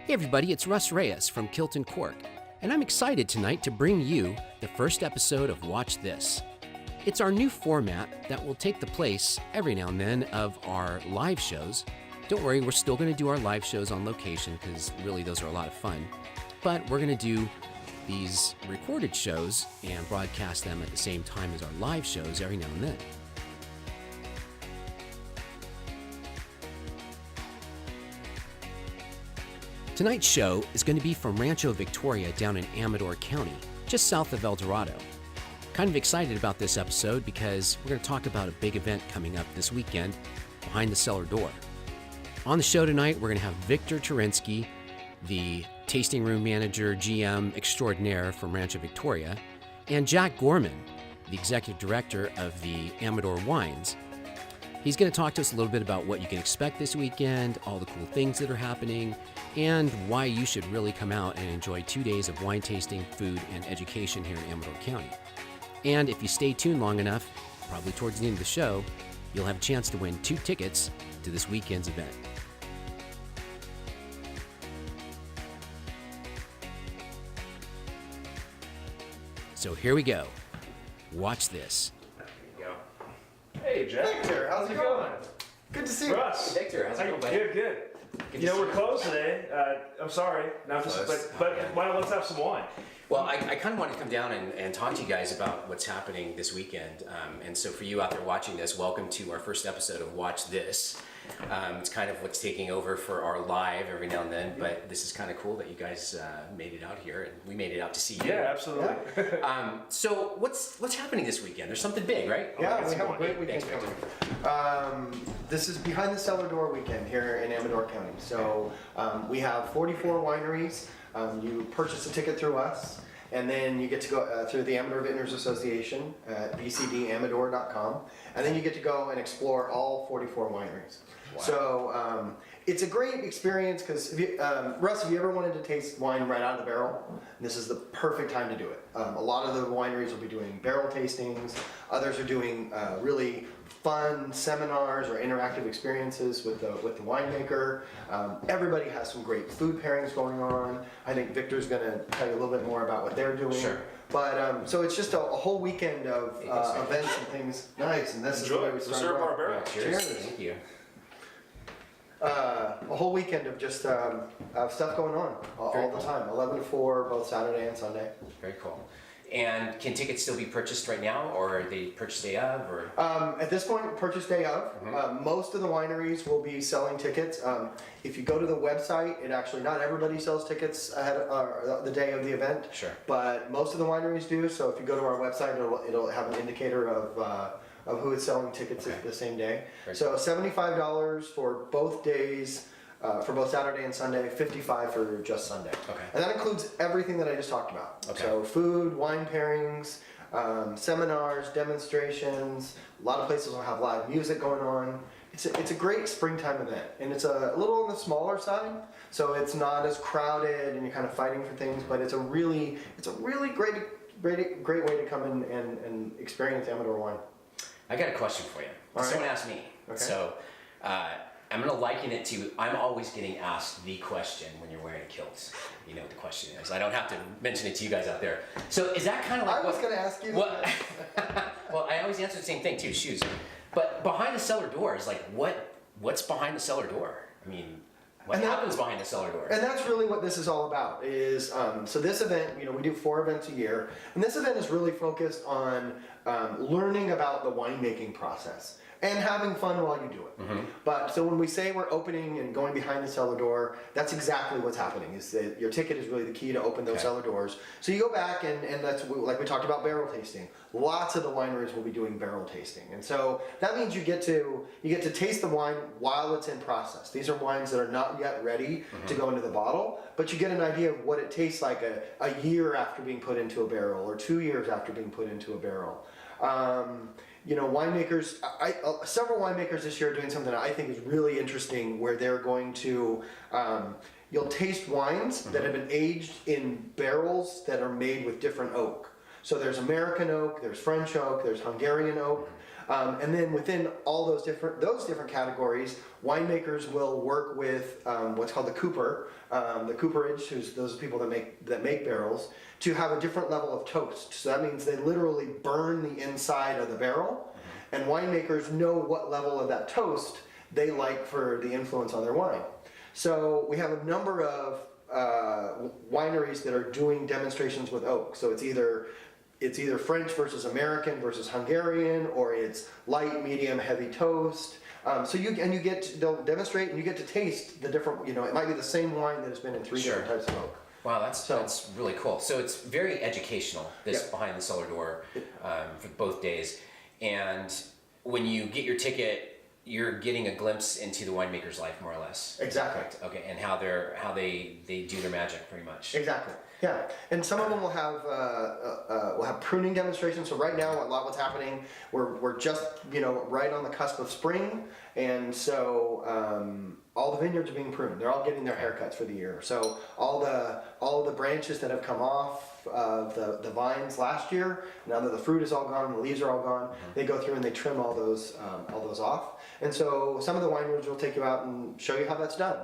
Hey everybody, it's Russ Reyes from Kilt&Cork, and I'm excited tonight to bring you the first episode of Watch This. It's our new format that will take the place every now and then of our live shows. Don't worry, we're still going to do our live shows on location because really those are a lot of fun. But we're going to do these recorded shows and broadcast them at the same time as our live shows every now and then. Tonight's show is going to be from Rancho Victoria down in Amador County, just south of El Dorado. Kind of excited about this episode because we're going to talk about a big event coming up this weekend, Behind the Cellar Door. On the show tonight, we're going to have Victor Turinsky, the tasting room manager, GM extraordinaire from Rancho Victoria, and Jack Gorman, the executive director of the Amador Wines. He's going to talk to us a little bit about what you can expect this weekend, all the cool things that are happening, and why you should really come out and enjoy 2 days of wine tasting, food, and education here in Amador County. And if you stay tuned long enough, probably towards the end of the show, you'll have a chance to win 2 tickets to this weekend's event. So here we go. Watch this. Hey, Jack. Victor, how's it going? Good to see you. Russ. Hey, Victor, how's it going, buddy? Good. You know, we're closed today. I'm sorry. No, but why don't let's have some wine? Well, I kind of wanted to come down and talk to you guys about what's happening this weekend. And so for you out there watching this, welcome to our first episode of Watch This. It's kind of what's taking over for our live every now and then, but this is kind of cool that you guys made it out here, and we made it out to see you. Yeah, absolutely. So what's happening this weekend? There's something big, right? Yeah, we have a great weekend coming. This is Behind the Cellar Door weekend here in Amador County. So we have 44 wineries. You purchase a ticket through us, and then you get to go through the Amador Vintners Association at bcdamador.com, and then you get to go and explore all 44 wineries. Wow. So it's a great experience because, Russ, if you ever wanted to taste wine right out of the barrel, this is the perfect time to do it. A lot of the wineries will be doing barrel tastings. Others are doing really fun seminars or interactive experiences with the winemaker. Everybody has some great food pairings going on. I think Victor's going to tell you a little bit more about what they're doing. Sure. But so it's just a whole weekend of events and things. Nice, and this is the way we start. Serve our barrel. Cheers. Thank you. A whole weekend of just stuff going on all the time, 11 to 4, both Saturday and Sunday. Very cool. And can tickets still be purchased right now, or are they purchase day of? Or at this point, purchase day of. Most of the wineries will be selling tickets. If you go to the website, it actually, not everybody sells tickets ahead of, the day of the event. Sure. But most of the wineries do. So if you go to our website, it'll have an indicator of who is selling tickets the same day. Great. So $75 for both days. For both Saturday and Sunday, $55 for just Sunday. Okay. And that includes everything that I just talked about. Okay. So food, wine pairings, seminars, demonstrations. A lot of places will have live music going on. It's a great springtime event, and it's a little on the smaller side, so it's not as crowded and you're kind of fighting for things. But it's a really great way to come in and experience Amador wine. I got a question for you. All right. Someone asked me. Okay. So I'm going to liken it to, I'm always getting asked the question when you're wearing a kilt. You know what the question is. I don't have to mention it to you guys out there. So is that kind of like I was going to ask you what? Well, I always answer the same thing too, shoes. But behind the cellar door is like, what's behind the cellar door? I mean, what happens behind the cellar door? And that's really what this is all about. Is so this event, we do 4 events a year, and this event is really focused on learning about the winemaking process and having fun while you do it. Mm-hmm. But so when we say we're opening and going behind the cellar door, that's exactly what's happening. Is that your ticket is really the key to open those cellar doors. So you go back and that's like we talked about barrel tasting. Lots of the wineries will be doing barrel tasting, and so that means you get to taste the wine while it's in process. These are wines that are not yet ready to go into the bottle, but you get an idea of what it tastes like a year after being put into a barrel or 2 years after being put into a barrel. Winemakers, several winemakers this year are doing something that I think is really interesting, where they're going to, you'll taste wines that have been aged in barrels that are made with different oak. So there's American oak, there's French oak, there's Hungarian oak. And then within all those different categories, winemakers will work with what's called the cooperage, those are people that make barrels, to have a different level of toast. So that means they literally burn the inside of the barrel, and winemakers know what level of that toast they like for the influence on their wine. So we have a number of wineries that are doing demonstrations with oak. So it's either French versus American versus Hungarian, or it's light, medium, heavy toast. They'll demonstrate, and you get to taste the different. It might be the same wine that has been in three different types of oak. Wow, that's really cool. So it's very educational, this Behind the Cellar Door, for both days. And when you get your ticket, you're getting a glimpse into the winemaker's life, more or less. Exactly. Okay, and how they do their magic, pretty much. Exactly. Yeah, and some of them will have pruning demonstrations. So right now, what's happening, we're just right on the cusp of spring, and so all the vineyards are being pruned. They're all getting their haircuts for the year. So all the branches that have come off of the vines last year, now that the fruit is all gone, the leaves are all gone, they go through and they trim all those off. And so some of the wineries will take you out and show you how that's done.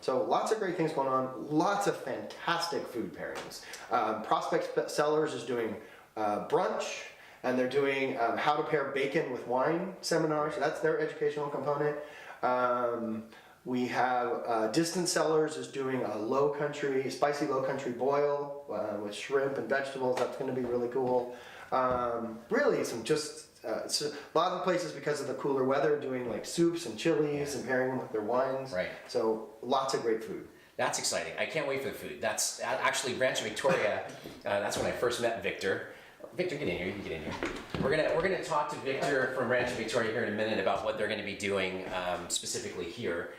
So lots of great things going on, lots of fantastic food pairings. Prospect Cellars is doing brunch, and they're doing how to pair bacon with wine seminars. So that's their educational component. We have Distant Cellars is doing a spicy low country boil with shrimp and vegetables. That's going to be really cool. Really so a lot of places, because of the cooler weather, doing like soups and chilies and pairing them with their wines. Right. So lots of great food. That's exciting. I can't wait for the food. That's actually Rancho Victoria. That's when I first met Victor. Victor, get in here. You can get in here. We're gonna talk to Victor from Rancho Victoria here in a minute about what they're going to be doing specifically here.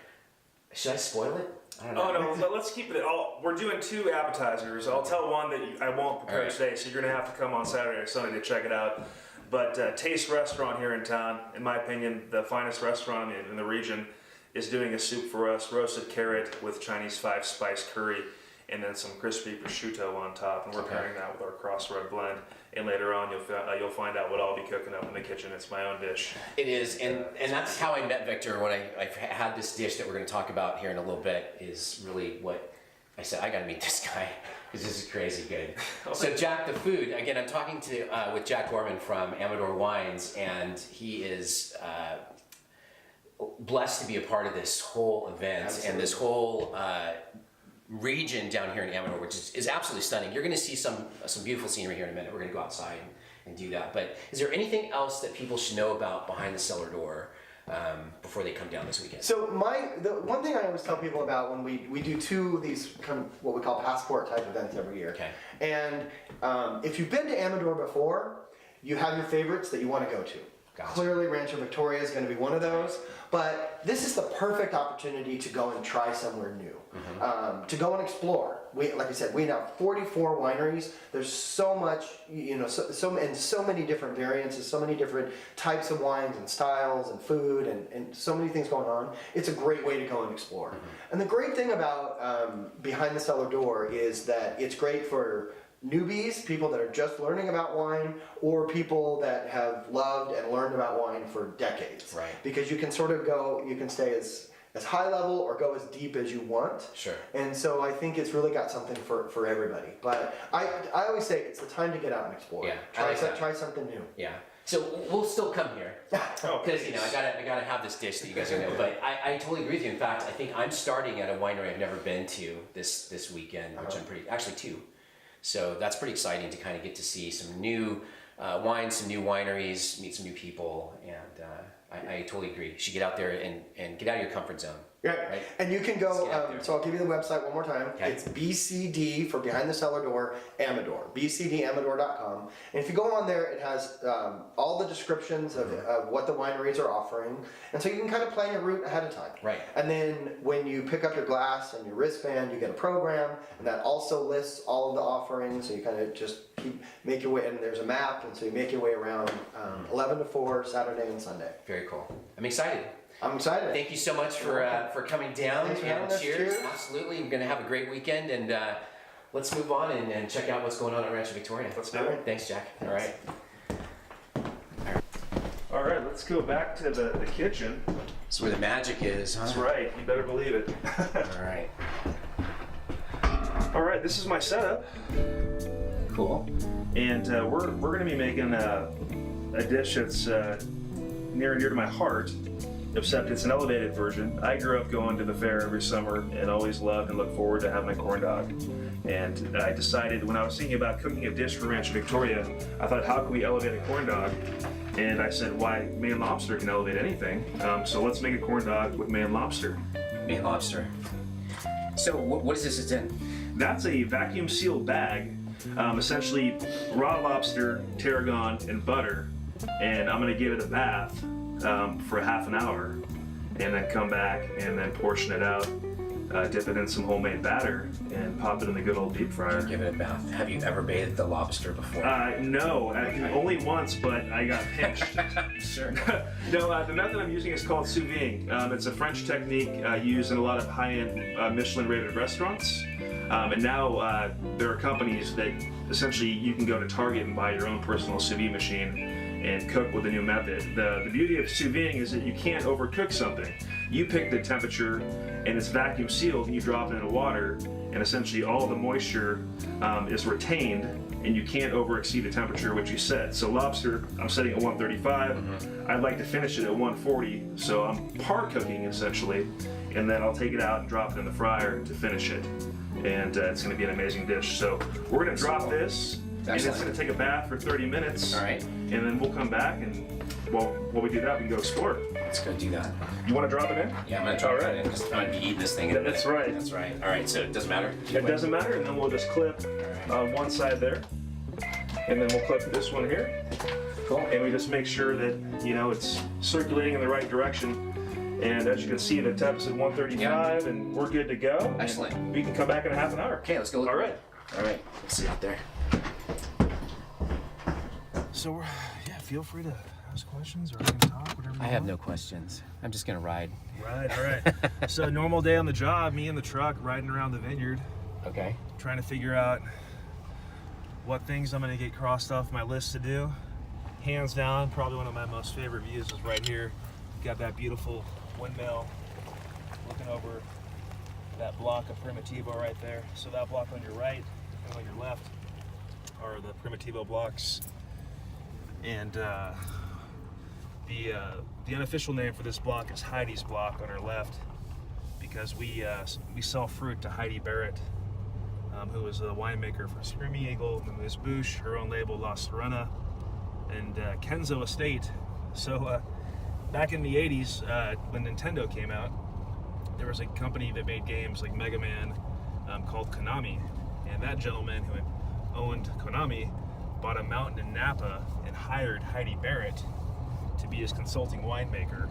Should I spoil it? I don't know. Oh no, but let's keep it all. We're doing 2 appetizers. I'll tell one that I won't prepare today, so you're gonna have to come on Saturday or Sunday to check it out. But Taste Restaurant here in town, in my opinion, the finest restaurant in the region, is doing a soup for us: roasted carrot with Chinese 5-spice curry, and then some crispy prosciutto on top. And we're pairing that with our Crossroad blend. And later on, you'll find out what I'll be cooking up in the kitchen. It's my own dish. It is, and that's how I met Victor. When I had this dish that we're going to talk about here in a little bit, is really what I said. I got to meet this guy, because this is crazy good. So Jack, the food again. I'm talking with Jack Gorman from Amador Wines, and he is blessed to be a part of this whole event and this whole region down here in Amador, which is absolutely stunning. You're going to see some beautiful scenery here in a minute. We're going to go outside and do that. But is there anything else that people should know about Behind the Cellar Door before they come down this weekend? So the one thing I always tell people about when we do 2 of these kind of what we call passport type events every year. Okay. And if you've been to Amador before, you have your favorites that you want to go to. Gotcha. Clearly, Rancho Victoria is going to be one of those. But this is the perfect opportunity to go and try somewhere new, to go and explore. Like I said, we have 44 wineries. There's so much, so many different variants, so many different types of wines and styles and food and so many things going on. It's a great way to go and explore. And the great thing about Behind the Cellar Door is that it's great for newbies, people that are just learning about wine, or people that have loved and learned about wine for decades. Right. Because you can sort of you can stay as high level or go as deep as you want. Sure. And so I think it's really got something for everybody. But I always say it's the time to get out and explore. Yeah, Try something new. Yeah. So we'll still come here because I gotta have this dish that you guys are gonna know. But I totally agree with you. In fact, I think I'm starting at a winery I've never been to this weekend, which I'm actually 2. So that's pretty exciting to kind of get to see some new wines, some new wineries, meet some new people, and I totally agree. You should get out there and get out of your comfort zone. Right. And you can go, so I'll give you the website one more time. Okay. It's BCD for Behind the Cellar Door, Amador, bcdamador.com. And if you go on there, it has all the descriptions of what the wineries are offering. And so you can kind of plan your route ahead of time. Right. And then when you pick up your glass and your wristband, you get a program, and that also lists all of the offerings. So you kind of just make your way, and there's a map, and so you make your way around 11 to 4, Saturday and Sunday. Very cool. I'm excited. I'm excited. Thank you so much for coming down. Thanks for having us. Cheers. Absolutely. We're going to have a great weekend, and let's move on and check out what's going on at Rancho Victoria. Let's do it. Thanks, Jack. All right. All right, let's go back to the kitchen. That's where the magic is, huh? That's right. You better believe it. All right. All right, this is my setup. Cool. And we're going to be making a dish that's near and dear to my heart, except it's an elevated version. I grew up going to the fair every summer and always loved and looked forward to having my corn dog. And I decided when I was thinking about cooking a dish for Rancho Victoria, I thought, how can we elevate a corn dog? And I said, why, Maine lobster can elevate anything. So let's make a corn dog with Maine lobster. Maine lobster. So what is this it's in? That's a vacuum sealed bag, essentially raw lobster, tarragon, and butter. And I'm gonna give it a bath for half an hour and then come back and then portion it out, dip it in some homemade batter and pop it in the good old deep fryer. Give it a bath. Have you ever bathed the lobster before? No, only once, but I got pinched. Sure. No, the method I'm using is called sous vide. It's a French technique used in a lot of high-end Michelin-rated restaurants. And now there are companies that essentially you can go to Target and buy your own personal sous vide machine and cook with the new method. The beauty of sous vide is that you can't overcook something. You pick the temperature and it's vacuum sealed and you drop it into water and essentially all the moisture is retained and you can't over exceed the temperature which you set. So lobster, I'm setting at 135. Mm-hmm. I'd like to finish it at 140, so I'm par cooking essentially, and then I'll take it out and drop it in the fryer to finish it. And it's gonna be an amazing dish. So we're gonna drop this, and it's gonna take a bath for 30 minutes. All right. And then we'll come back and, well, while we do that, we can go explore. Let's go do that. You wanna drop it in? Yeah, I'm gonna drop it in. I'm gonna be eating this thing in a minute. That's right. That's right. All right, so it doesn't matter? It doesn't matter, and then we'll just clip one side there. And then we'll clip this one here. Cool. And we just make sure that, it's circulating in the right direction. And as you can see, the temp's at 135, and we're good to go. Excellent. And we can come back in a half an hour. Okay, let's go look. All right. All right, let's see out there. So, feel free to ask questions or we can talk, whatever you I have want. no questions. I'm just gonna ride. Right, all right. So, normal day on the job, me in the truck, riding around the vineyard, Okay. trying to figure out what things I'm gonna get crossed off my list to do. Hands down, probably one of my most favorite views is right here. Got that beautiful windmill looking over that block of Primitivo right there. So that block on your right and on your left are the Primitivo blocks. And the unofficial name for this block is Heidi's block on our left, because we sell fruit to Heidi Barrett, who is a winemaker for Screamy Eagle, and Ms. Bouche, her own label La Serena, and Kenzo Estate. So back in the 80s, when Nintendo came out, there was a company that made games like Mega Man called Konami, and that gentleman who owned Konami bought a mountain in Napa and hired Heidi Barrett to be his consulting winemaker.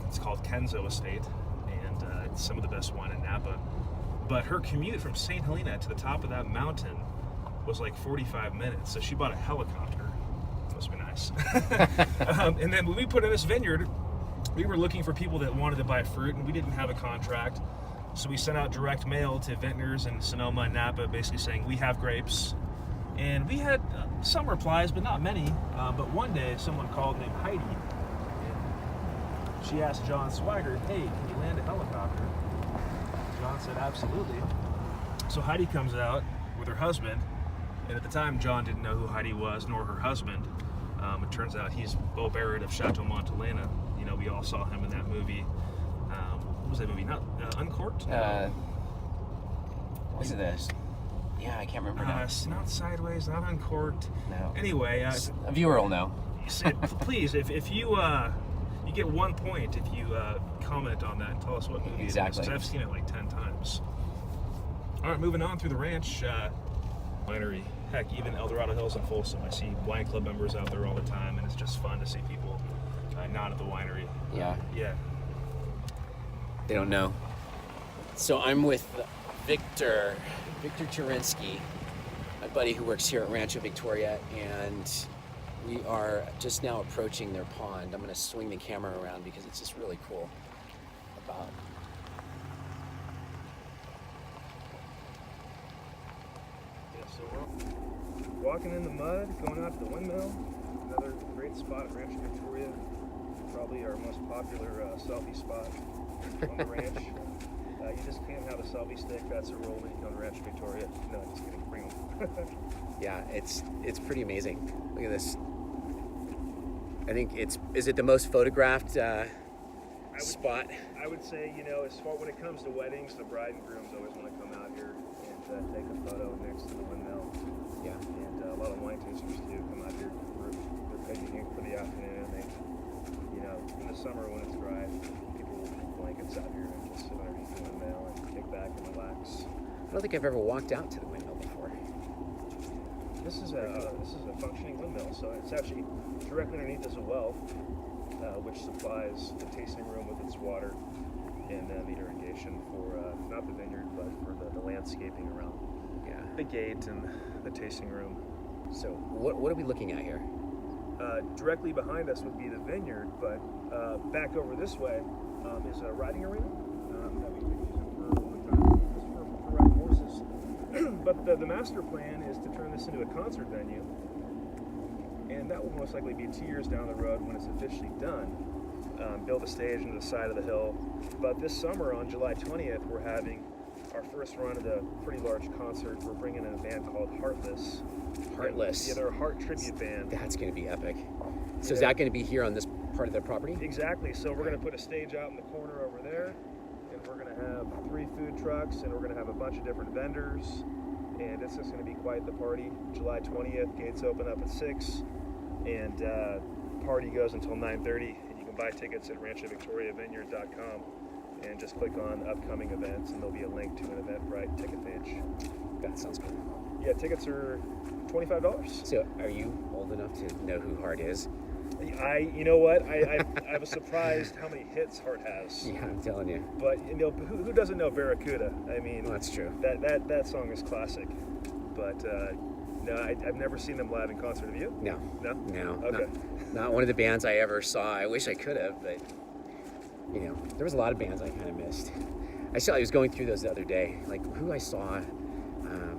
It's called Kenzo Estate, and it's some of the best wine in Napa. But her commute from St. Helena to the top of that mountain was like 45 minutes, so she bought a helicopter. Must be nice. And then when we put in this vineyard, we were looking for people that wanted to buy fruit, and we didn't have a contract. So we sent out direct mail to vintners in Sonoma and Napa, basically saying, we have grapes. And we had some replies, but not many. But one day, someone called named Heidi, and she asked John Swigert, hey, can you land a helicopter? John said, absolutely. So Heidi comes out with her husband, and at the time, John didn't know who Heidi was, nor her husband. It turns out he's Beau Barrett of Chateau Montelena. We all saw him in that movie. What was that movie? Not Uncorked? What is this? Yeah, I can't remember now. Not Sideways, not Uncorked. No. Anyway, A viewer will know. please, if you you get 1 point if you comment on that and tell us what movie Exactly. it is, because I've seen it like 10 times. All right, moving on through the ranch. Winery. Heck, even El Dorado Hills in Folsom. I see wine club members out there all the time, and it's just fun to see people not at the winery. Yeah. Yeah. They don't know. So I'm with Victor Turinsky, my buddy who works here at Rancho Victoria, and we are just now approaching their pond. I'm going to swing the camera around because it's just really cool. walking in the mud, going out to the windmill. Another great spot at Rancho Victoria. Probably our most popular selfie spot on the ranch. You just can't have a selfie stick. That's a rule when you go to Rancho Victoria. No, just kidding. Bring them. Yeah, it's pretty amazing. Look at this. I think is it the most photographed spot? I would say, as far when it comes to weddings, the bride and grooms always want to come out here and take a photo next to the windmill. Yeah. And a lot of wine tasters too come out here. They're picnicking for the afternoon. They, in the summer when it's dry, people will put blankets out here and just sit underneath the windmill and kick back and relax. I don't think I've ever walked out to the windmill before. This is a functioning windmill, so it's actually directly underneath is a well, which supplies the tasting room with its water and the irrigation for not the vineyard, but for the landscaping around the gate and the tasting room. So what are we looking at here? Directly behind us would be the vineyard, but back over this way is a riding arena that we could use for riding horses. But the master plan is to turn this into a concert venue, and that will most likely be 2 years down the road when it's officially done. Build a stage into the side of the hill. But this summer on July 20th, we're having our first run of the pretty large concert. We're bringing in a band called Heartless. Heartless. Yeah, they're a heart tribute band. That's going to be epic. So is that going to be here on this part of the property? Exactly. So we're going to put a stage out in the corner over there, and we're going to have 3 food trucks, and we're going to have a bunch of different vendors, and it's just going to be quite the party. July 20th, gates open up at 6, and party goes until 9:30, and you can buy tickets at ranchovictoriavineyard.com, and just click on upcoming events, and there'll be a link to an Eventbrite ticket page. That sounds good. Yeah, tickets are $25. So are you old enough to know who Hart is? You know what? I was surprised how many hits Hart has. Yeah, I'm telling you. But who doesn't know Barracuda? I mean, Well, that's true. That song is classic. But no, I've never seen them live in concert. Have you? No. No. Okay. Not one of the bands I ever saw. I wish I could have, but there was a lot of bands I kind of missed. I was going through those the other day, like who I saw,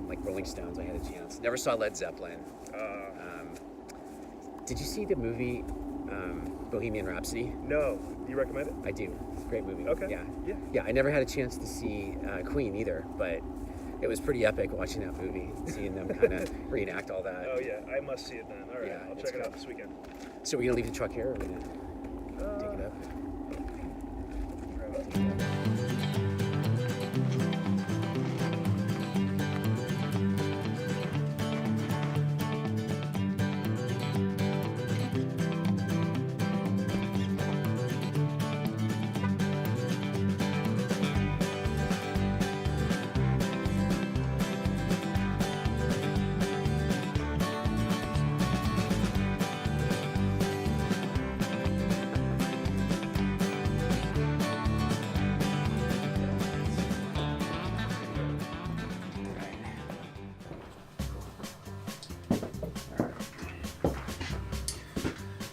like Rolling Stones. I had a chance. Never saw Led Zeppelin. Did you see the movie Bohemian Rhapsody? No. Do you recommend it? I do. It's a great movie. Okay. Yeah. I never had a chance to see Queen either, but it was pretty epic watching that movie, seeing them kind of reenact all that. Oh yeah, I must see it then. All right, Yeah, I'll it's check it good. out this weekend. So we're gonna leave the truck here, or we're gonna take it up? Grab it.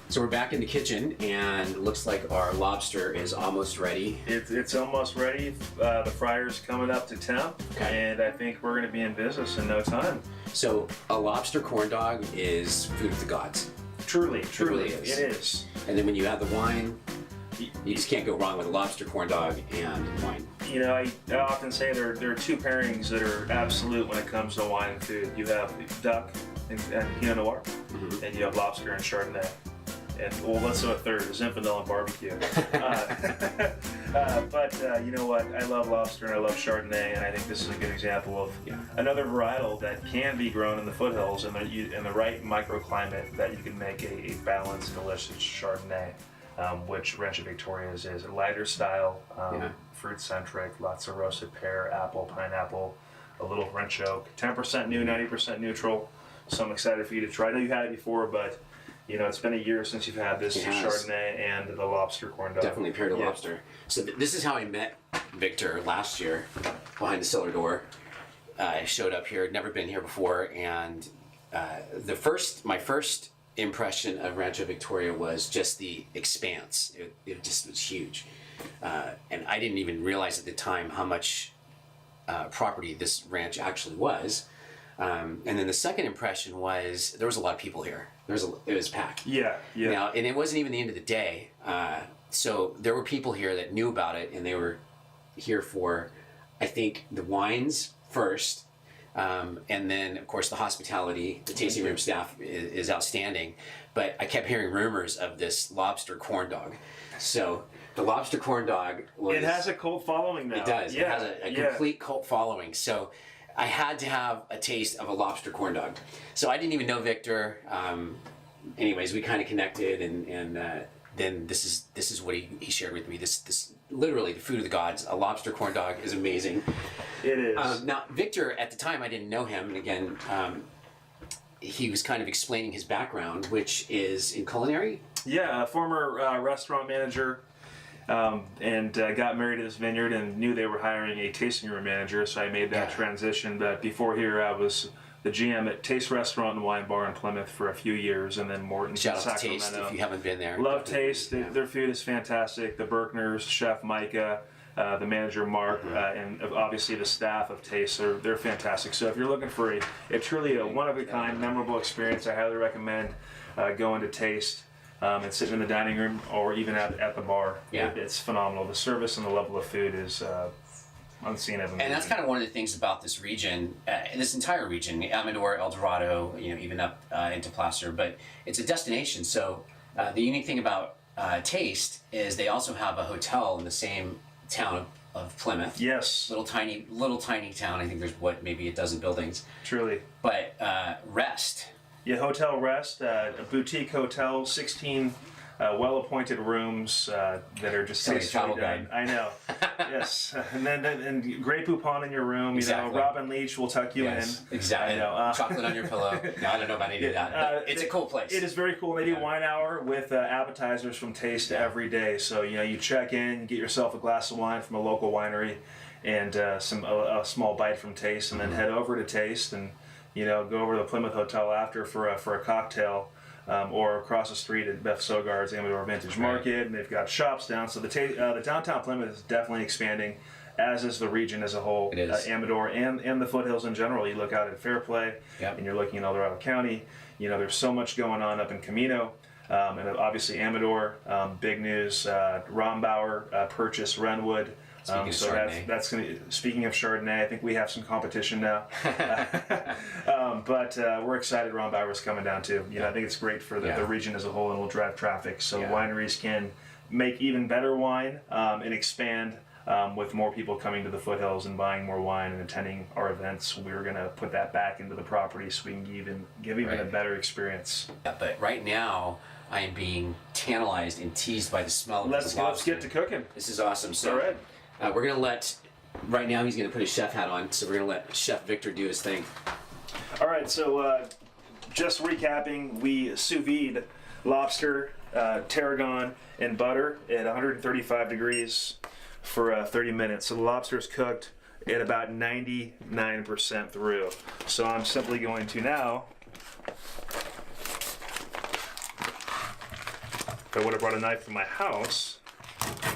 So we're back in the kitchen, and it looks like our lobster is almost ready. It's almost ready. The fryer's coming up to temp, Okay. and I think we're going to be in business in no time. So a lobster corn dog is food of the gods. Truly, really is. It is. And then when you add the wine, you just can't go wrong with a lobster corn dog and wine. I often say there are 2 pairings that are absolute when it comes to wine and food. You have duck and Pinot Noir, and you have lobster and Chardonnay. And let's do a third, Zinfandel and barbecue. But you know what? I love lobster and I love Chardonnay, and I think this is a good example of another varietal that can be grown in the foothills in the right microclimate that you can make a balanced, delicious Chardonnay, which Rancho Victoria is a lighter style, fruit-centric, lots of roasted pear, apple, pineapple, a little French oak, 10% new, 90% neutral. So I'm excited for you to try. I know you had it before, but it's been a year since you've had this Chardonnay and the lobster corn dog. Definitely paired to lobster. So this is how I met Victor last year, Behind the Cellar Door. I showed up here, never been here before, and my first impression of Rancho Victoria was just the expanse. It just was huge, and I didn't even realize at the time how much property this ranch actually was. And then the second impression was there was a lot of people here. It was packed. Yeah. Now, and it wasn't even the end of the day. So there were people here that knew about it, and they were here for, I think, the wines first. And then, of course, the hospitality, the tasting room staff is outstanding. But I kept hearing rumors of this Lobster Corn Dog. So the Lobster Corn Dog It has a cult following now. It does. Yeah. It has a complete cult following. So I had to have a taste of a Lobster Corn Dog. So I didn't even know Victor. Anyways, we kind of connected, and then this is what he shared with me. This literally the food of the gods. A Lobster Corn Dog is amazing. It is. Now, Victor, at the time, I didn't know him, and again, he was kind of explaining his background, which is in culinary. Yeah, a former restaurant manager, and got married to this vineyard and knew they were hiring a tasting room manager, so I made that transition. But before here, I was the GM at Taste Restaurant and Wine Bar in Plymouth for a few years, and then Morton's in Shout out to Sacramento. Taste if you haven't been there. Love Taste. Their food is fantastic. The Berkners, Chef Micah, the manager Mark, and obviously the staff of Taste, they're fantastic. So if you're looking for a truly one-of-a-kind, memorable experience, I highly recommend going to Taste and sitting in the dining room or even at the bar. Yeah. It's phenomenal. The service and the level of food is unseen of. And that's kind of one of the things about this region, this entire region, Amador, El Dorado, even up into Placer, but it's a destination. So the unique thing about Taste is they also have a hotel in the same town of Plymouth. Yes. Little tiny town. I think there's maybe a dozen buildings. Truly. But Rest. Yeah, Hotel Rest, a boutique hotel, 16 well-appointed rooms that are just Sounds like a travel done. I know. Yes, and then Grey Poupon in your room. Exactly. Robin Leach will tuck you in. Exactly. I know. Chocolate on your pillow. No, I don't know about any of that. But it's a cool place. It is very cool. They do wine hour with appetizers from Taste every day. So you check in, get yourself a glass of wine from a local winery, and a small bite from Taste, and then head over to Taste and go over to the Plymouth Hotel after for a cocktail. Or across the street at Beth Sogard's Amador Vintage Market, and they've got shops down. So the downtown Plymouth is definitely expanding, as is the region as a whole. It is. Amador and the foothills in general. You look out at Fairplay, and you're looking at El Dorado County. There's so much going on up in Camino, and obviously Amador. Big news: Rombauer purchased Renwood. That's going to. Speaking of Chardonnay, I think we have some competition now, but we're excited. Rombauer is coming down too. I think it's great for the region as a whole, and will drive traffic. So wineries can make even better wine and expand with more people coming to the foothills and buying more wine and attending our events. We're going to put that back into the property so we can give even a better experience. Yeah, but right now, I am being tantalized and teased by the smell of this lobster. Let's get to cooking. This is awesome. So, all right. We're going to let, right now he's going to put his chef hat on, so we're going to let Chef Victor do his thing. All right, so just recapping, we sous vide lobster, tarragon, and butter at 135 degrees for 30 minutes. So the lobster is cooked at about 99% through. So I'm simply going to now, if I would have brought a knife from my house,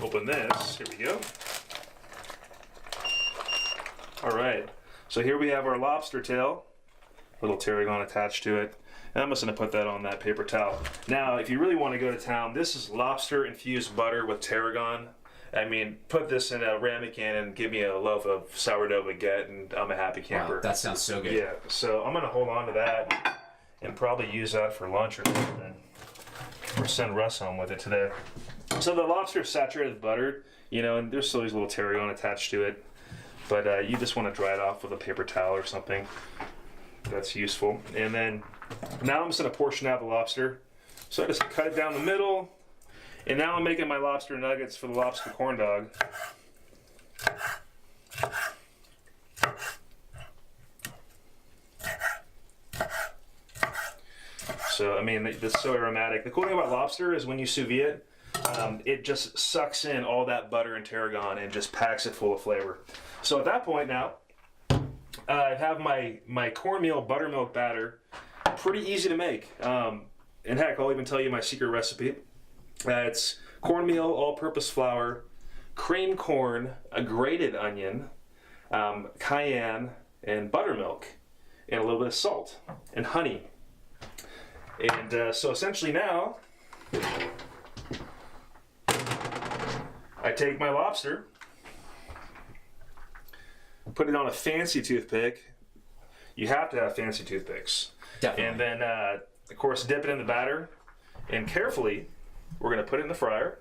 open this. Here we go. All right, so here we have our lobster tail, little tarragon attached to it. And I'm just going to put that on that paper towel. Now, if you really want to go to town, this is lobster infused butter with tarragon. I mean, put this in a ramekin and give me a loaf of sourdough baguette, and I'm a happy camper. Wow, that sounds so good. Yeah, so I'm going to hold on to that and probably use that for lunch or something, or send Russ home with it today. So the lobster is saturated with butter, and there's still these little tarragon attached to it. But you just want to dry it off with a paper towel or something. That's useful. And then now I'm just going to portion out the lobster. So I just cut it down the middle. And now I'm making my lobster nuggets for the lobster corn dog. So, I mean, it's so aromatic. The cool thing about lobster is when you sous vide it just sucks in all that butter and tarragon and just packs it full of flavor. So at that point now, I have my cornmeal buttermilk batter. Pretty easy to make. And heck, I'll even tell you my secret recipe. It's cornmeal, all-purpose flour, cream corn, a grated onion, cayenne, and buttermilk. and a little bit of salt and honey. And so essentially now, I take my lobster, put it on a fancy toothpick. You have to have fancy toothpicks. Definitely. And then, of course, dip it in the batter. And carefully, we're going to put it in the fryer.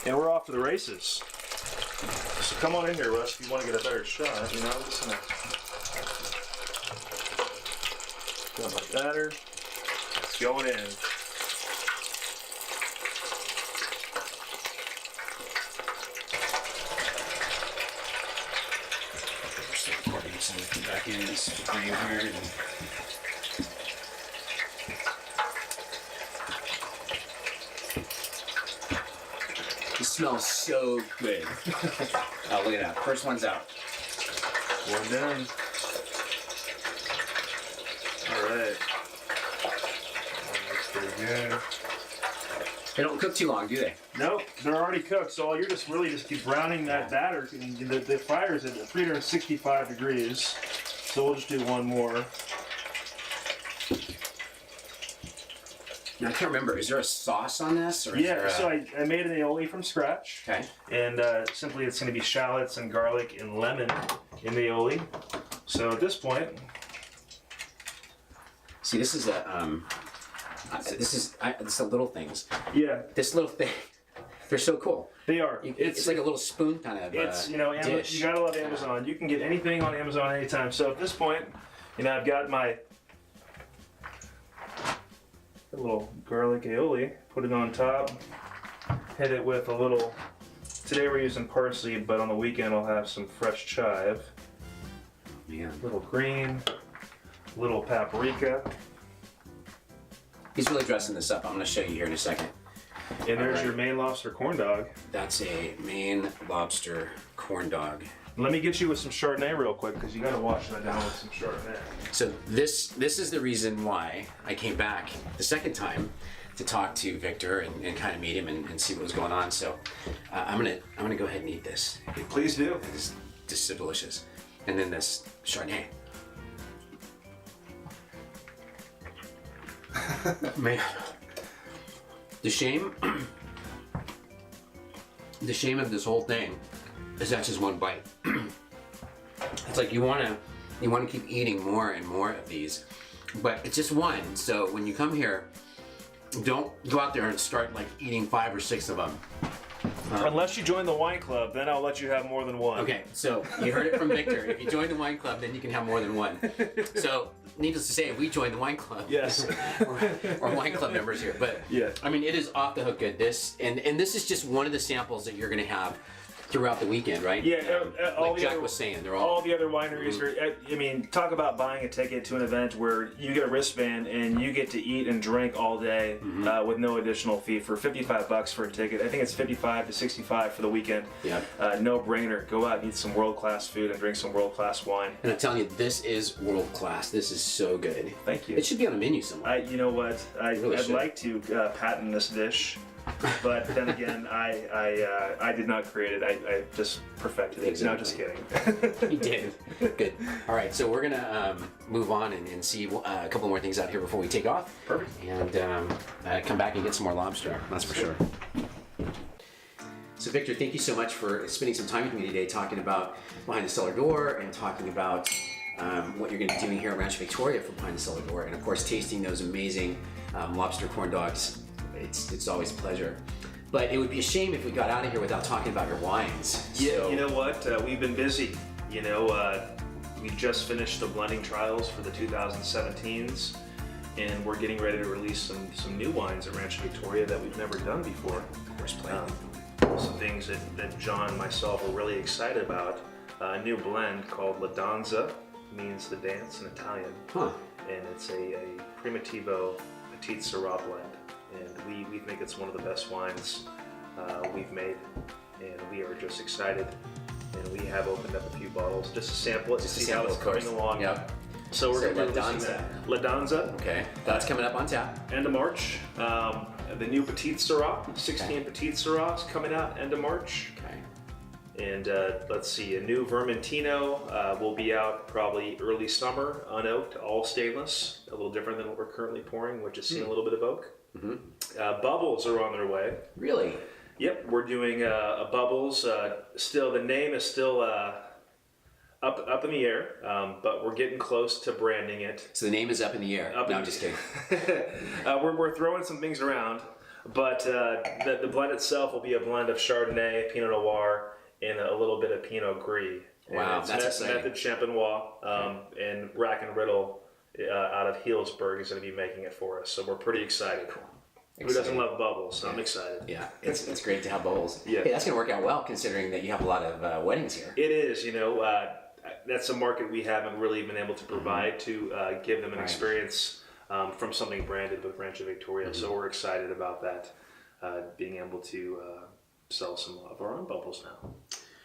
And we're off to the races. So come on in here, Russ, if you want to get a better shot. You know, just gonna fill my batter. It's going in. Back in this frame here. It smells so good. Oh, look at that. First one's out. One down. All right. That's pretty good. They don't cook too long, do they? Nope, they're already cooked. So all you're just really just keep browning that batter. And the fire's at 365 degrees. So we'll just do one more. Now, I can't remember. Is there a sauce on this? Or is there a... So I made an aioli from scratch. Okay. And simply it's going to be shallots and garlic and lemon in the aioli. So at this point, see, this is a this is the little things. yeah, This little thing, they're so cool. they are. It's like a little spoon kind of It's dish. you gotta love Amazon. You can get anything on Amazon anytime. So at this point, I've got my little garlic aioli. Put it on top. Hit it with a little. Today we're using parsley, but on the weekend I'll have some fresh chive. Man. Little green, little paprika, He's really dressing this up. I'm going to show you here in a second. and there's your Maine lobster corn dog. That's a Maine lobster corn dog. Let me get you with some Chardonnay real quick because you got to wash that down with some Chardonnay. So this is the reason why I came back the second time to talk to Victor and kind of meet him and see what was going on. So I'm gonna go ahead and eat this. Please do. This is so delicious. And then this Chardonnay. Man, the shame of this whole thing is that's just one bite. It's like you wanna keep eating more and more of these, but it's just one. So when you come here, don't go out there and start like eating 5 or 6 of them. Unless you join the wine club, then I'll let you have more than one. Okay, so you heard it from Victor. If you join the wine club, then you can have more than one. So, needless to say, if we join the wine club, Yes. we're wine club members here. But Yeah. I mean, it is off the hook good. This and this is just one of the samples that you're going to have throughout the weekend, right? Yeah, all like the Jack other, was saying, they're all all. the other wineries are. I mean, talk about buying a ticket to an event where you get a wristband and you get to eat and drink all day with no additional fee for $55 for a ticket. I think it's $55 to $65 for the weekend. Yeah. No brainer. Go out and eat some world class food and drink some world class wine. And I'm telling you, this is world class. This is so good. Thank you. It should be on a menu somewhere. You know what? I'd should. like to patent this dish. But then again, I did not create it. I just perfected it. No, just kidding. You did. Good. All right, so we're gonna move on and see a couple more things out here before we take off. Perfect. And come back and get some more lobster. That's for sure. So Victor, thank you so much for spending some time with me today, talking about Behind the Cellar Door and talking about what you're going to be doing here at Rancho Victoria for Behind the Cellar Door, and of course tasting those amazing lobster corn dogs. It's always a pleasure. But it would be a shame if we got out of here without talking about your wines. Yeah, So- you know what? We've been busy. You know, we just finished the blending trials for the 2017s, and we're getting ready to release some new wines at Rancho Victoria that we've never done before. Of course, playing. Some things that John and myself are really excited about. A new blend called La Danza, means the dance in Italian. Huh. And it's a Primitivo Petite Syrah blend. And we think it's one of the best wines we've made. And we are just excited. And we have opened up a few bottles just to sample it, to see how it's coming along. Yep. So we're So going to La be releasing Danza. that. La Danza, Okay, that's coming up on tap. end of March. The new Petite Syrah, 16 Petite Syrahs coming out end of March. Okay. And let's see, a new Vermentino will be out probably early summer, unoaked, all stainless, a little different than what we're currently pouring, which is seeing a little bit of oak. Bubbles are on their way. Really? Yep, we're doing a Bubbles. Still, the name is still up in the air, but we're getting close to branding it. So the name is up in the air. No, I'm just kidding. We're throwing some things around, but the blend itself will be a blend of Chardonnay, Pinot Noir, and a little bit of Pinot Gris. Wow, that's exciting. Method Champenois, and Rack and Riddle out of Healdsburg is going to be making it for us. So we're pretty excited. Cool. Who doesn't love bubbles? I'm excited. Yeah, it's great to have bubbles. Yeah. Hey, that's going to work out well considering that you have a lot of weddings here. It is, that's a market we haven't really been able to provide to give them an experience from something branded with Rancho Victoria. So we're excited about that, being able to sell some of our own bubbles now.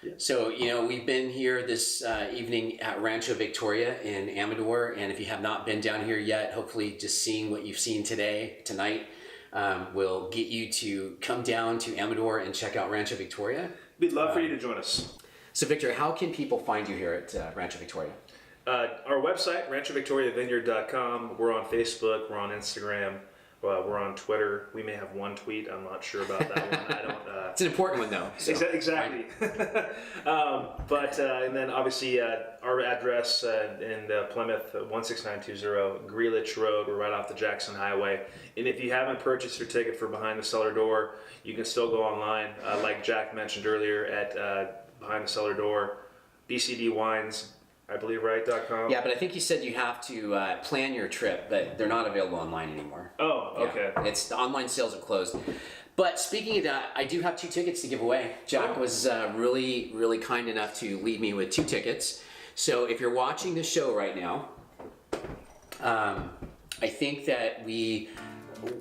Yeah. So, we've been here this evening at Rancho Victoria in Amador, and if you have not been down here yet, hopefully just seeing what you've seen tonight, will get you to come down to Amador and check out Rancho Victoria. We'd love for you to join us. So, Victor, how can people find you here at Rancho Victoria? Our website, ranchovictoriavineyard.com. We're on Facebook. We're on Instagram. We're on Twitter. We may have one tweet. I'm not sure about that one. I don't. It's an important one, though. So exactly. And then obviously our address in Plymouth, 16920 Greelitch Road. We're right off the Jackson Highway. And if you haven't purchased your ticket for Behind the Cellar Door, you can still go online, like Jack mentioned earlier, at Behind the Cellar Door, BCD Wines, I believe, right, .com? Yeah, but I think you said you have to plan your trip, but they're not available online anymore. Oh, okay. Yeah, the online sales are closed. But speaking of that, I do have 2 tickets to give away. Jack was really, really kind enough to leave me with 2 tickets. So if you're watching this show right now, I think that we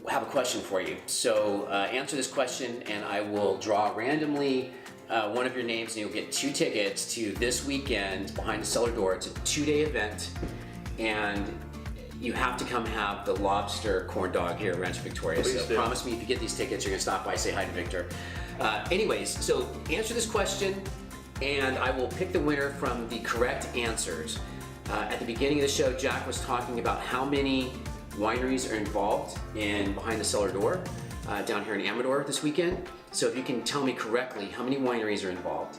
have a question for you. So answer this question and I will draw randomly one of your names and you'll get 2 tickets to this weekend Behind the Cellar Door. It's a 2-day event and you have to come have the Lobster Corn Dog here at Rancho Victoria. Please so do. promise me if you get these tickets, you're gonna stop by, say hi to Victor. Anyways, so answer this question and I will pick the winner from the correct answers. At the beginning of the show, Jack was talking about how many wineries are involved in Behind the Cellar Door down here in Amador this weekend. So if you can tell me correctly how many wineries are involved,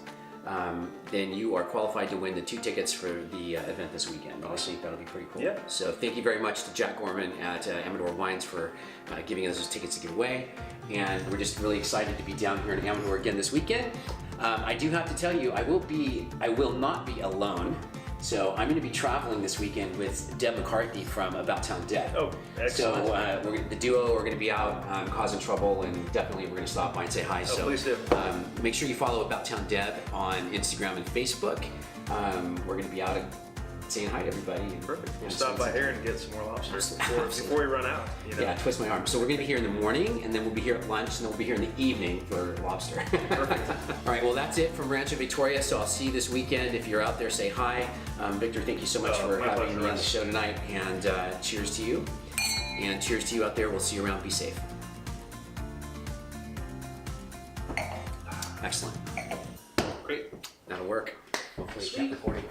then you are qualified to win the 2 tickets for the event this weekend. I think that'll be pretty cool. Yeah. So thank you very much to Jack Gorman at Amador Wines for giving us those tickets to give away. And we're just really excited to be down here in Amador again this weekend. I do have to tell you, I will not be alone. So I'm going to be traveling this weekend with Deb McCarthy from About Town Deb. Oh, excellent. So the duo are going to be out causing trouble, and definitely we're going to stop by and say hi. Oh, so please do. Make sure you follow About Town Deb on Instagram and Facebook. We're going to be out saying hi to everybody. Perfect. We'll stop by here and get some more lobster before we run out. Yeah, twist my arm. So we're going to be here in the morning, and then we'll be here at lunch, and then we'll be here in the evening for lobster. Perfect. All right, well, that's it from Rancho Victoria, so I'll see you this weekend. If you're out there, say hi. Victor, thank you so much for my having pleasure, me on the Russ. show tonight, and cheers to you. And cheers to you out there. We'll see you around. Be safe. Excellent. Great. That'll work. Hopefully, keep recording.